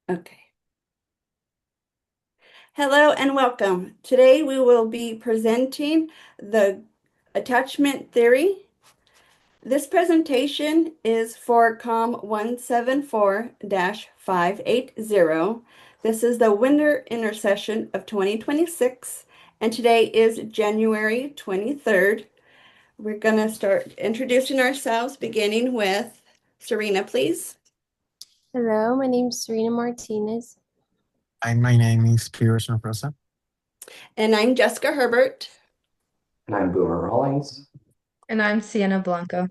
Okay. Hello and welcome. Today we will be presenting the attachment theory. This presentation is for COMM 174-580. This is the winter intersession of 2026, and today is January 23rd. We're going to start introducing ourselves, beginning with Sarina, please. Hello, my name is Sarina Martinez. My name is Pitterson Rosa. And I'm Jessica Herbert. And I'm Boomer Rawlings. And I'm Sienna Blanco.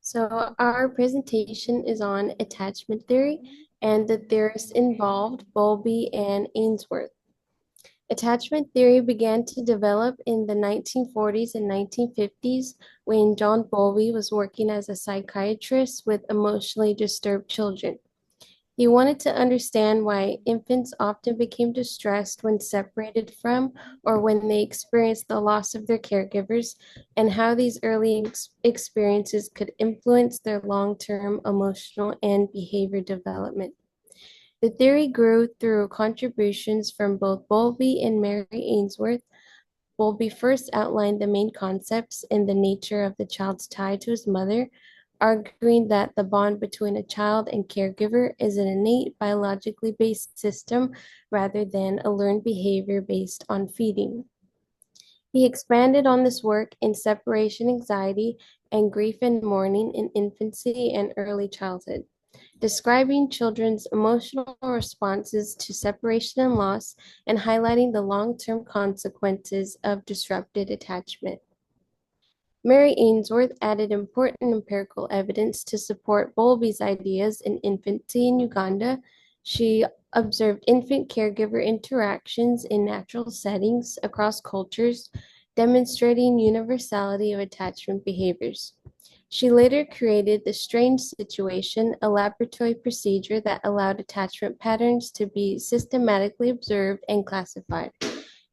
So our presentation is on attachment theory, and the theorists involved Bowlby and Ainsworth. Attachment theory began to develop in the 1940s and 1950s when John Bowlby was working as a psychiatrist with emotionally disturbed children. He wanted to understand why infants often became distressed when separated from or when they experienced the loss of their caregivers, and how these early experiences could influence their long-term emotional and behavior development. The theory grew through contributions from both Bowlby and Mary Ainsworth. Bowlby first outlined the main concepts in the nature of the child's tie to his mother, arguing that the bond between a child and caregiver is an innate biologically based system rather than a learned behavior based on feeding. He expanded on this work in separation anxiety and grief and mourning in infancy and early childhood, describing children's emotional responses to separation and loss and highlighting the long-term consequences of disrupted attachment. Mary Ainsworth added important empirical evidence to support Bowlby's ideas in infancy in Uganda. She observed infant caregiver interactions in natural settings across cultures, demonstrating universality of attachment behaviors. She later created the strange situation, a laboratory procedure that allowed attachment patterns to be systematically observed and classified,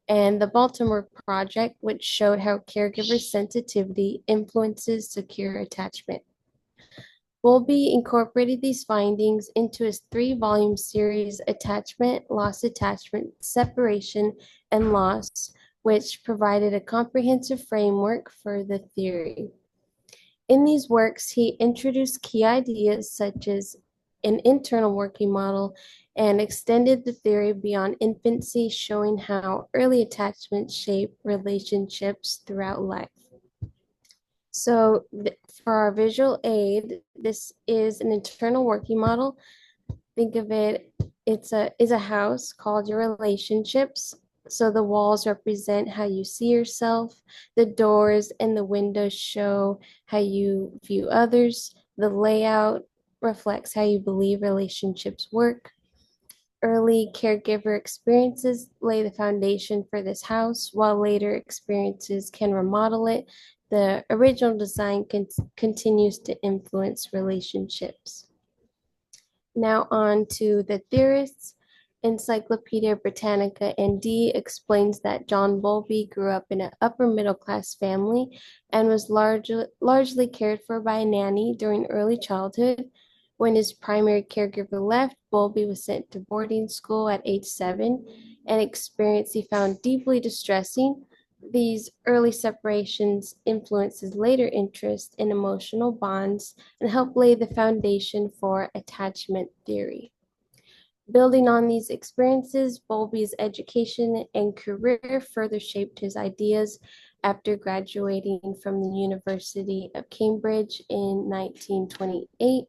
and the Baltimore Project, which showed how caregiver sensitivity influences secure attachment. Bowlby incorporated these findings into his three-volume series, Attachment, Loss Attachment, Separation, and Loss, which provided a comprehensive framework for the theory. In these works, he introduced key ideas such as an internal working model and extended the theory beyond infancy, showing how early attachments shape relationships throughout life. So for our visual aid, this is an internal working model. Think of it, it's a house called your relationships. So the walls represent how you see yourself. The doors and the windows show how you view others. The layout reflects how you believe relationships work. Early caregiver experiences lay the foundation for this house, while later experiences can remodel it. The original design continues to influence relationships. Now on to the theorists. Encyclopedia Britannica ND explains that John Bowlby grew up in an upper middle class family and was largely cared for by a nanny during early childhood. When his primary caregiver left, Bowlby was sent to boarding school at age 7, an experience he found deeply distressing. These early separations influenced his later interest in emotional bonds and helped lay the foundation for attachment theory. Building on these experiences, Bowlby's education and career further shaped his ideas. After graduating from the University of Cambridge in 1928,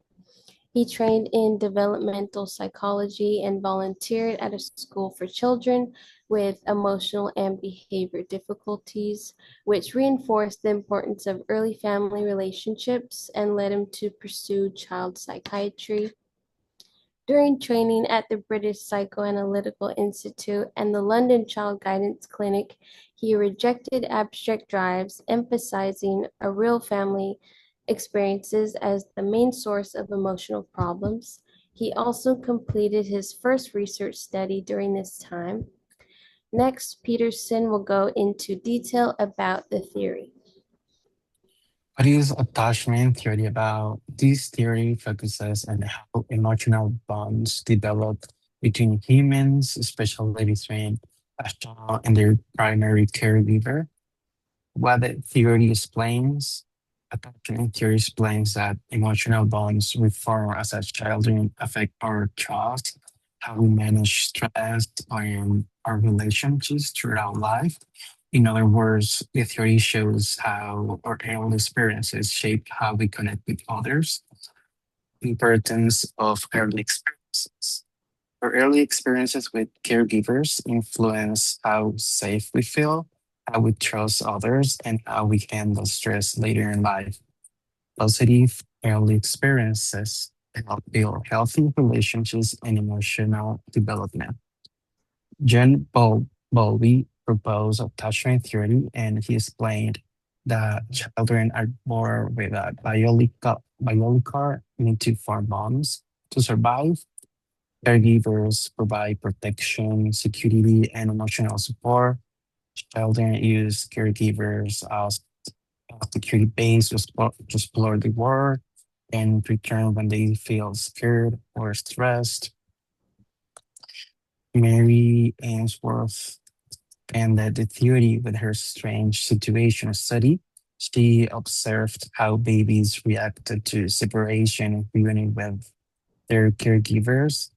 he trained in developmental psychology and volunteered at a school for children with emotional and behavior difficulties, which reinforced the importance of early family relationships and led him to pursue child psychiatry. During training at the British Psychoanalytical Institute and the London Child Guidance Clinic, he rejected abstract drives, emphasizing a real family experiences as the main source of emotional problems. He also completed his first research study during this time. Next, Pitterson will go into detail about the theory. What is attachment theory about? This theory focuses on how emotional bonds develop between humans, especially between a child and their primary caregiver. What the theory explains, attachment theory explains that emotional bonds we form as a children affect our trust, how we manage stress, and our relationships throughout life. In other words, the theory shows how our early experiences shape how we connect with others. Importance of early experiences. Our early experiences with caregivers influence how safe we feel, how we trust others, and how we handle stress later in life. Positive early experiences help build healthy relationships and emotional development. Bowlby proposed attachment theory, and he explained that children are born with a biological need to form bonds to survive. Caregivers provide protection, security, and emotional support. Children use caregivers as a security base to explore the world and return when they feel scared or stressed. Mary Ainsworth and the theory with her strange situation study. She observed how babies reacted to separation and reunion with their caregivers.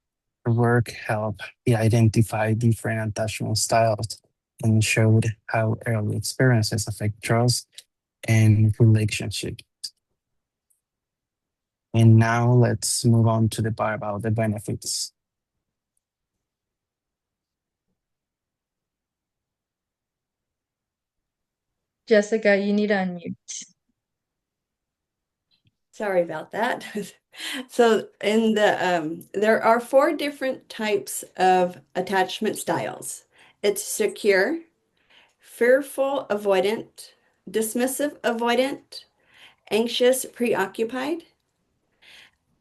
Her work helped identify different attachment styles and showed how early experiences affect trust and relationship. And now let's move on to the part about the benefits. Jessica, you need to unmute. Sorry about that. So there are four different types of attachment styles. It's secure, fearful avoidant, dismissive avoidant, anxious preoccupied.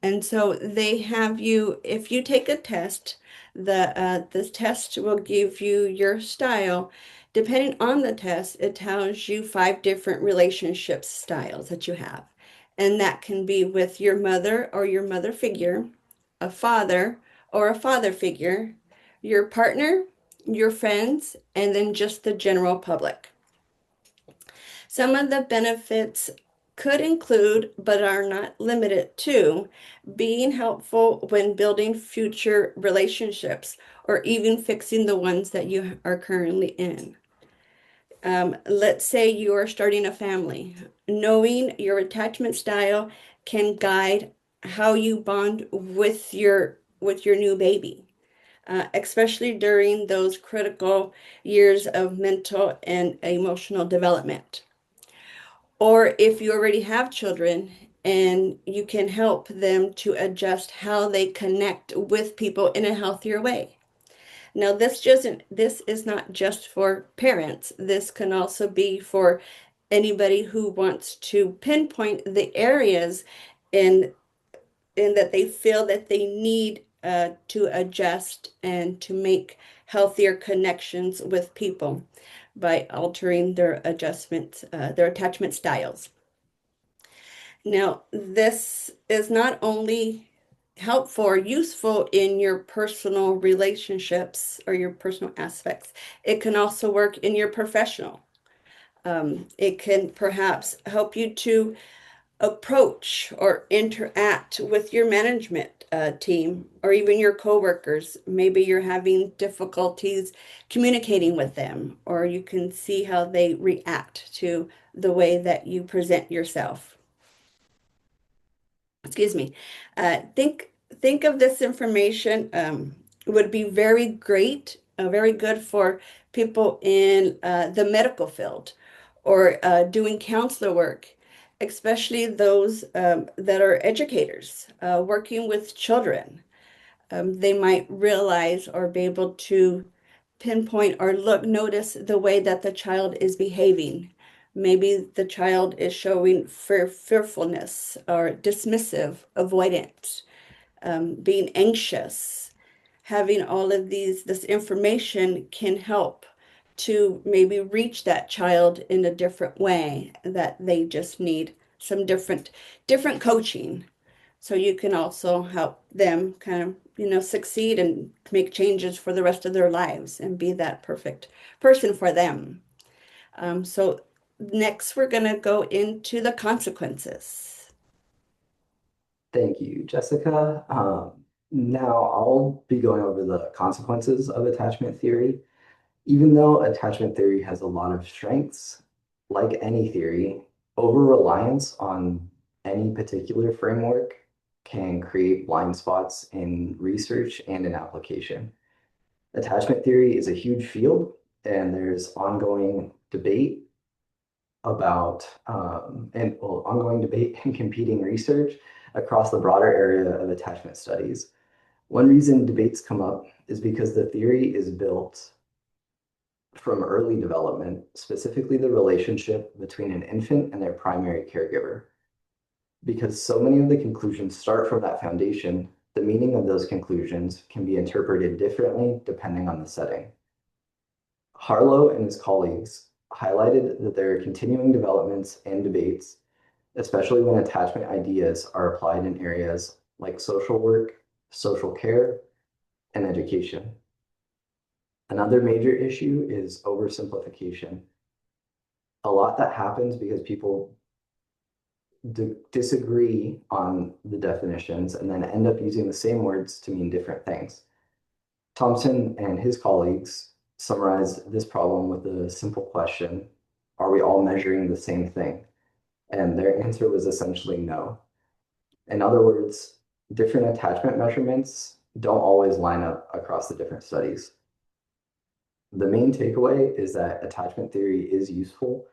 And so they have you, if you take a test, this test will give you your style. Depending on the test, it tells you five different relationship styles that you have. And that can be with your mother or your mother figure, a father or a father figure, your partner, your friends, and then just the general public. Some of the benefits could include, but are not limited to, being helpful when building future relationships or even fixing the ones that you are currently in. Let's say you are starting a family. Knowing your attachment style can guide how you bond with your new baby, especially during those critical years of mental and emotional development. Or if you already have children and you can help them to adjust how they connect with people in a healthier way. Now, this is not just for parents. This can also be for anybody who wants to pinpoint the areas in in that they feel that they need to adjust and to make healthier connections with people by altering their attachment styles. Now, this is not only helpful or useful in your personal relationships or your personal aspects, it can also work in your professional. It can perhaps help you to approach or interact with your management team or even your coworkers. Maybe you're having difficulties communicating with them, or you can see how they react to the way that you present yourself. Excuse me. Think of this information would be very great, very good for people in the medical field or doing counselor work, especially those that are educators working with children. They might realize or be able to pinpoint or notice the way that the child is behaving. Maybe the child is showing fearfulness or dismissive, avoidant, being anxious. Having all of this information can help to maybe reach that child in a different way that they just need some different coaching. So you can also help them kind of, succeed and make changes for the rest of their lives and be that perfect person for them. So next we're going to go into the consequences. Thank you, Jessica. Now I'll be going over the consequences of attachment theory. Even though attachment theory has a lot of strengths, like any theory, over-reliance on any particular framework can create blind spots in research and in application. Attachment theory is a huge field, and there's ongoing debate ongoing debate and competing research across the broader area of attachment studies. One reason debates come up is because the theory is built from early development, specifically the relationship between an infant and their primary caregiver. Because so many of the conclusions start from that foundation, the meaning of those conclusions can be interpreted differently depending on the setting. Harlow and his colleagues highlighted that there are continuing developments and debates, especially when attachment ideas are applied in areas like social work, social care, and education. Another major issue is oversimplification. A lot that happens because people disagree on the definitions and then end up using the same words to mean different things. Thompson and his colleagues summarized this problem with a simple question: are we all measuring the same thing? And their answer was essentially no. In other words, different attachment measurements don't always line up across the different studies. The main takeaway is that attachment theory is useful,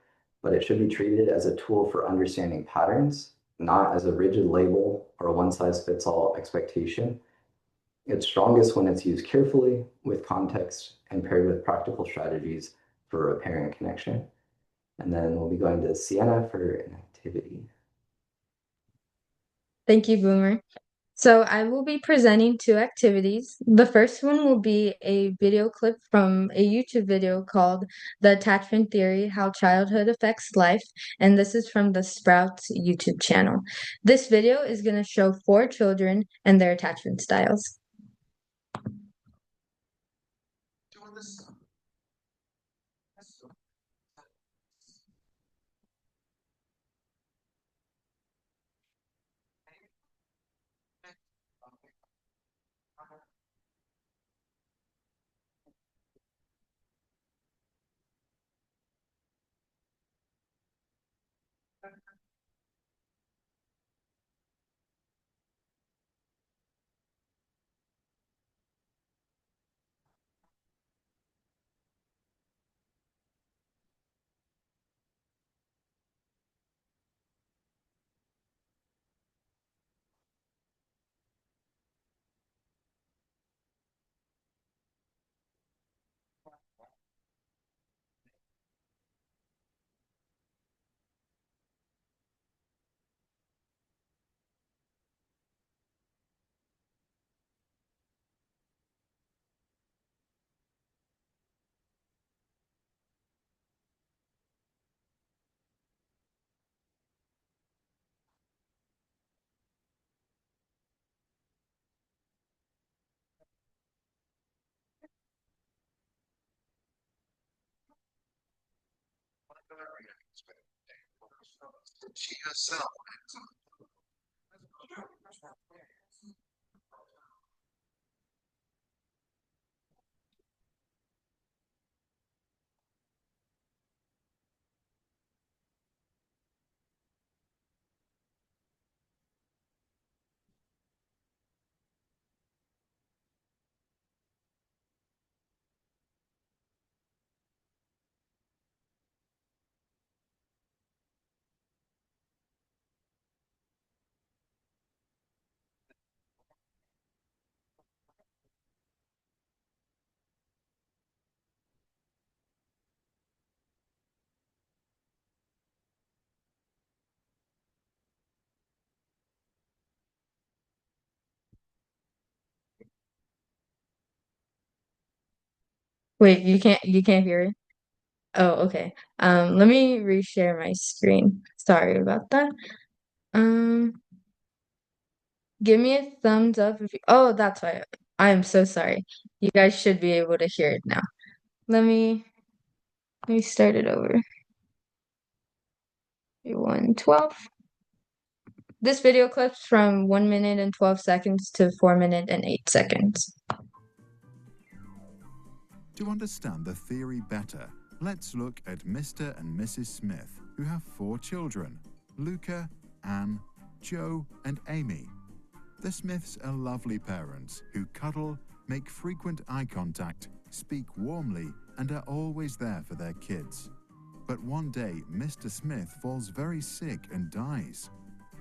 but it should be treated as a tool for understanding patterns, not as a rigid label or a one-size-fits-all expectation. It's strongest when it's used carefully, with context, and paired with practical strategies for repairing connection. And then we'll be going to Sienna for an activity. Thank you, Boomer. So I will be presenting two activities. The first one will be a video clip from a YouTube video called The Attachment Theory: How Childhood Affects Life, and this is from the Sprouts YouTube channel. This video is going to show 4 children and their attachment styles. Wait, you can't hear it? Oh, okay. Let me reshare my screen. Sorry about that. Um, Give me a thumbs up if you, oh, that's why. I am so sorry. You guys should be able to hear it now. Let me start it over. 1:12. This video clips from 1 minute and 12 seconds to 4 minutes and 8 seconds. To understand the theory better, let's look at Mr. and Mrs. Smith, who have 4 children, Luca, Anne, Joe, and Amy. The Smiths are lovely parents who cuddle, make frequent eye contact, speak warmly, and are always there for their kids. But one day, Mr. Smith falls very sick and dies.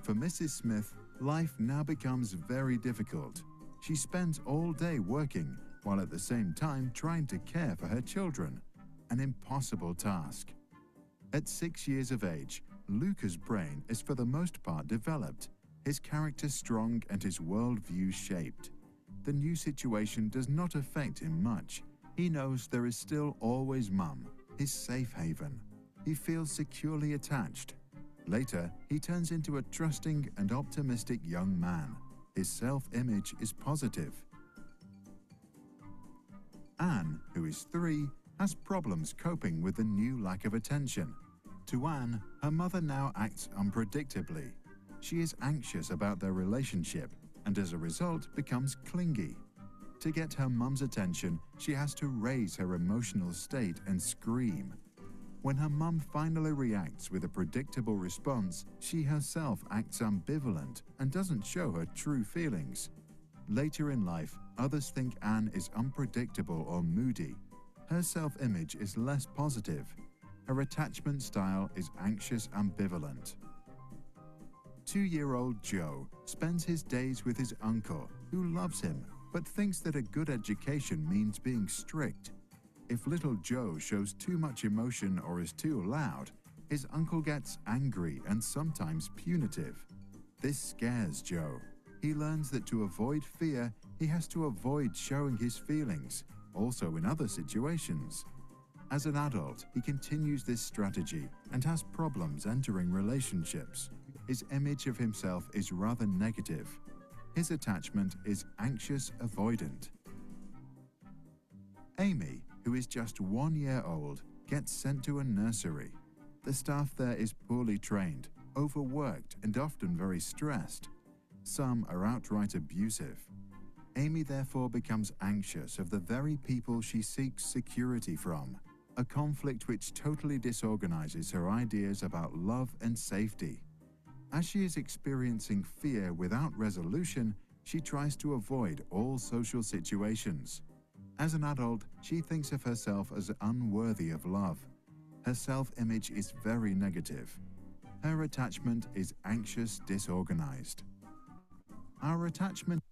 For Mrs. Smith, life now becomes very difficult. She spends all day working, while at the same time trying to care for her children. An impossible task. At 6 years of age, Luca's brain is for the most part developed, his character strong and his worldview shaped. The new situation does not affect him much. He knows there is still always Mum, his safe haven. He feels securely attached. Later, he turns into a trusting and optimistic young man. His self-image is positive. Anne, who is 3, has problems coping with the new lack of attention. To Anne, her mother now acts unpredictably. She is anxious about their relationship and as a result becomes clingy. To get her mum's attention, she has to raise her emotional state and scream. When her mum finally reacts with a predictable response, she herself acts ambivalent and doesn't show her true feelings. Later in life, others think Anne is unpredictable or moody. Her self-image is less positive. Her attachment style is anxious ambivalent. 2-year-old Joe spends his days with his uncle, who loves him, but thinks that a good education means being strict. If little Joe shows too much emotion or is too loud, his uncle gets angry and sometimes punitive. This scares Joe. He learns that to avoid fear, he has to avoid showing his feelings, also in other situations. As an adult, he continues this strategy and has problems entering relationships. His image of himself is rather negative. His attachment is anxious avoidant. Amy, who is just 1 year old, gets sent to a nursery. The staff there is poorly trained, overworked, and often very stressed. Some are outright abusive. Amy therefore becomes anxious of the very people she seeks security from, a conflict which totally disorganizes her ideas about love and safety. As she is experiencing fear without resolution, she tries to avoid all social situations. As an adult, she thinks of herself as unworthy of love. Her self-image is very negative. Her attachment is anxious, disorganized. Our attachment.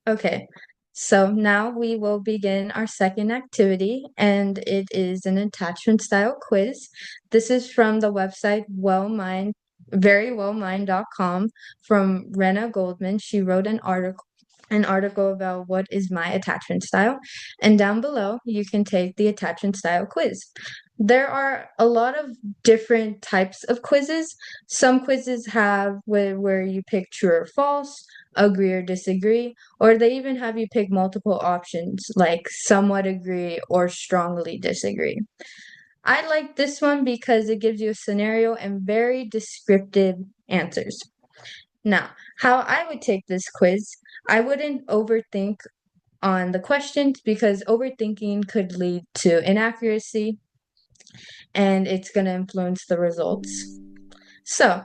Okay, so now we will begin our second activity, and it is an attachment style quiz. This is from the website verywellmind.com from Rena Goldman. She wrote an article about what is my attachment style, and down below you can take the attachment style quiz. There are a lot of different types of quizzes. Some quizzes have where you pick true or false, agree or disagree, or they even have you pick multiple options like somewhat agree or strongly disagree. I like this one because it gives you a scenario and very descriptive answers. Now, how I would take this quiz, I wouldn't overthink on the questions because overthinking could lead to inaccuracy and it's going to influence the results. So,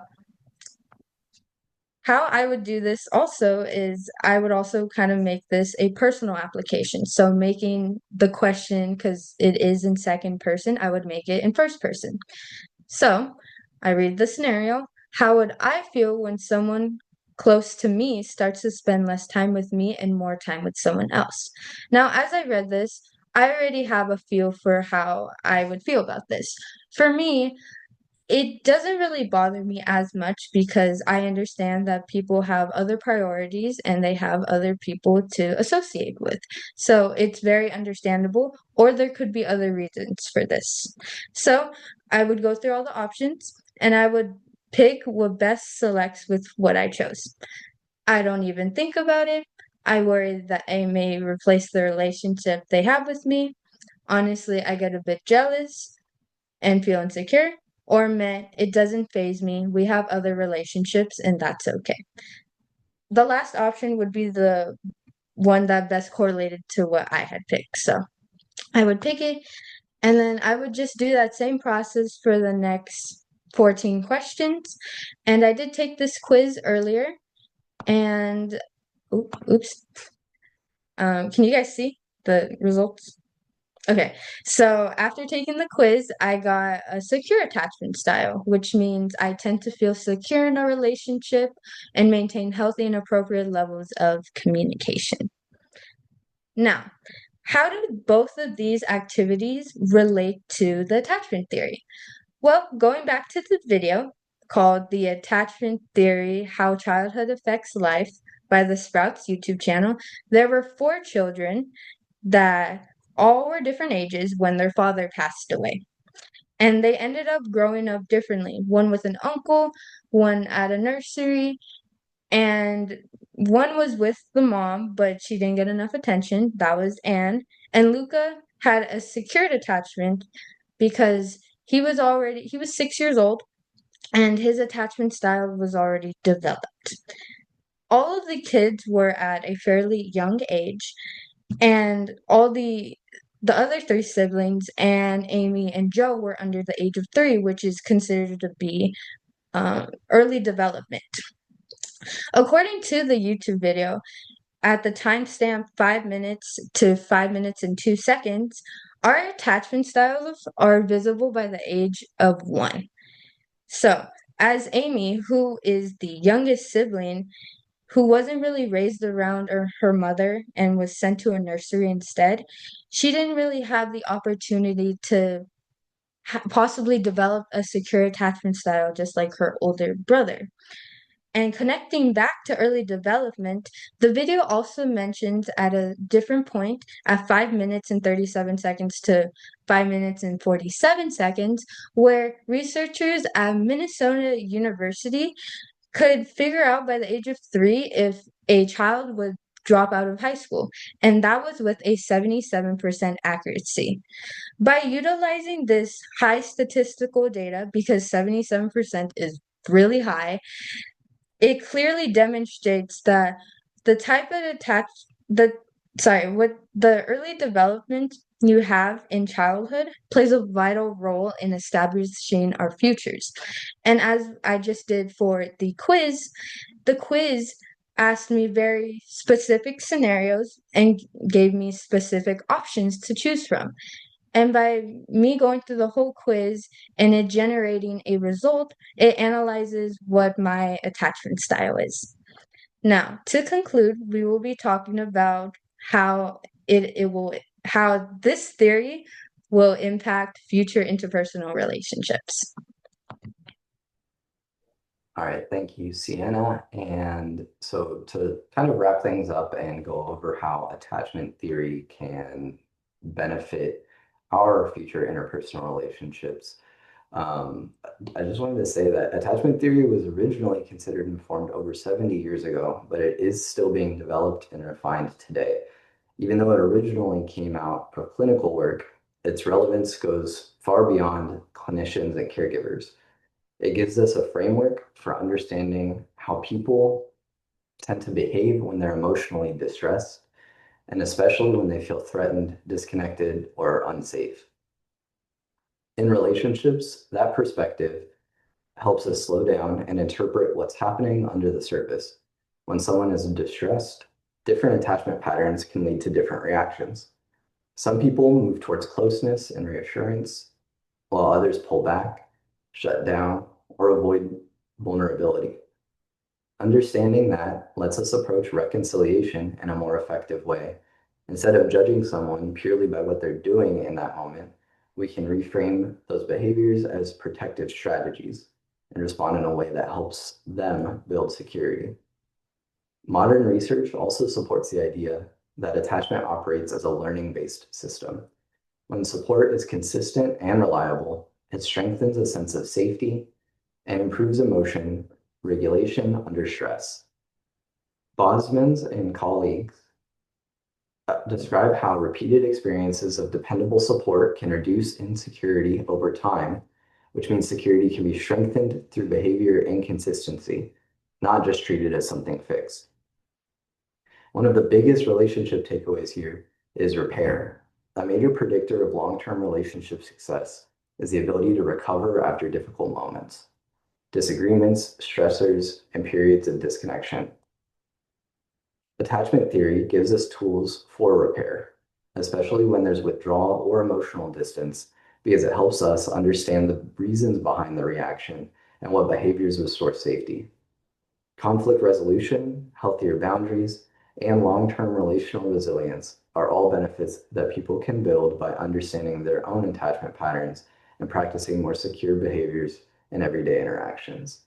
how I would do this also is I would also kind of make this a personal application. So, making the question, because it is in second person, I would make it in first person. So, I read the scenario. How would I feel when someone close to me starts to spend less time with me and more time with someone else? Now, as I read this, I already have a feel for how I would feel about this. For me, it doesn't really bother me as much because I understand that people have other priorities and they have other people to associate with. So it's very understandable, or there could be other reasons for this. So I would go through all the options and I would pick what best selects with what I chose. I don't even think about it. I worry that I may replace the relationship they have with me. Honestly, I get a bit jealous and feel insecure, or meh, it doesn't faze me. We have other relationships and that's okay. The last option would be the one that best correlated to what I had picked. So I would pick it and then I would just do that same process for the next 14 questions. And I did take this quiz earlier and oops. Can you guys see the results? Okay, so after taking the quiz, I got a secure attachment style, which means I tend to feel secure in a relationship and maintain healthy and appropriate levels of communication. Now, how do both of these activities relate to the attachment theory? Well, going back to the video called The Attachment Theory: How Childhood Affects Life by the Sprouts YouTube channel, there were 4 children that all were different ages when their father passed away. And they ended up growing up differently. One with an uncle, one at a nursery, and one was with the mom, but she didn't get enough attention. That was Anne. And Luca had a secured attachment because he was 6 years old and his attachment style was already developed. All of the kids were at a fairly young age, and all the other 3 siblings, Anne, Amy, and Joe, were under the age of 3, which is considered to be early development. According to the YouTube video, at the timestamp 5 minutes to 5 minutes and 2 seconds, our attachment styles are visible by the age of 1. So, as Amy, who is the youngest sibling, who wasn't really raised around her mother and was sent to a nursery instead, she didn't really have the opportunity to possibly develop a secure attachment style just like her older brother. And connecting back to early development, the video also mentions at a different point, at 5 minutes and 37 seconds to 5 minutes and 47 seconds, where researchers at Minnesota University could figure out by the age of 3 if a child would drop out of high school, and that was with a 77% accuracy. By utilizing this high statistical data, because 77% is really high, it clearly demonstrates that the type of what the early development you have in childhood plays a vital role in establishing our futures. And as I just did for the quiz asked me very specific scenarios and gave me specific options to choose from. And by me going through the whole quiz and it generating a result, it analyzes what my attachment style is. Now, to conclude, we will be talking about how how this theory will impact future interpersonal relationships. All right, thank you, Sienna. And so to kind of wrap things up and go over how attachment theory can benefit our future interpersonal relationships, I just wanted to say that attachment theory was originally considered and formed over 70 years ago, but it is still being developed and refined today. Even though it originally came out of clinical work, its relevance goes far beyond clinicians and caregivers. It gives us a framework for understanding how people tend to behave when they're emotionally distressed, and especially when they feel threatened, disconnected, or unsafe. In relationships, that perspective helps us slow down and interpret what's happening under the surface. When someone is distressed, different attachment patterns can lead to different reactions. Some people move towards closeness and reassurance, while others pull back, shut down, or avoid vulnerability. Understanding that lets us approach reconciliation in a more effective way. Instead of judging someone purely by what they're doing in that moment, we can reframe those behaviors as protective strategies and respond in a way that helps them build security. Modern research also supports the idea that attachment operates as a learning-based system. When support is consistent and reliable, it strengthens a sense of safety and improves emotion regulation under stress. Bosmans and colleagues describe how repeated experiences of dependable support can reduce insecurity over time, which means security can be strengthened through behavior and consistency, not just treated as something fixed. One of the biggest relationship takeaways here is repair. A major predictor of long-term relationship success is the ability to recover after difficult moments, disagreements, stressors, and periods of disconnection. Attachment theory gives us tools for repair, especially when there's withdrawal or emotional distance, because it helps us understand the reasons behind the reaction and what behaviors restore safety. Conflict resolution, healthier boundaries, and long-term relational resilience are all benefits that people can build by understanding their own attachment patterns and practicing more secure behaviors in everyday interactions.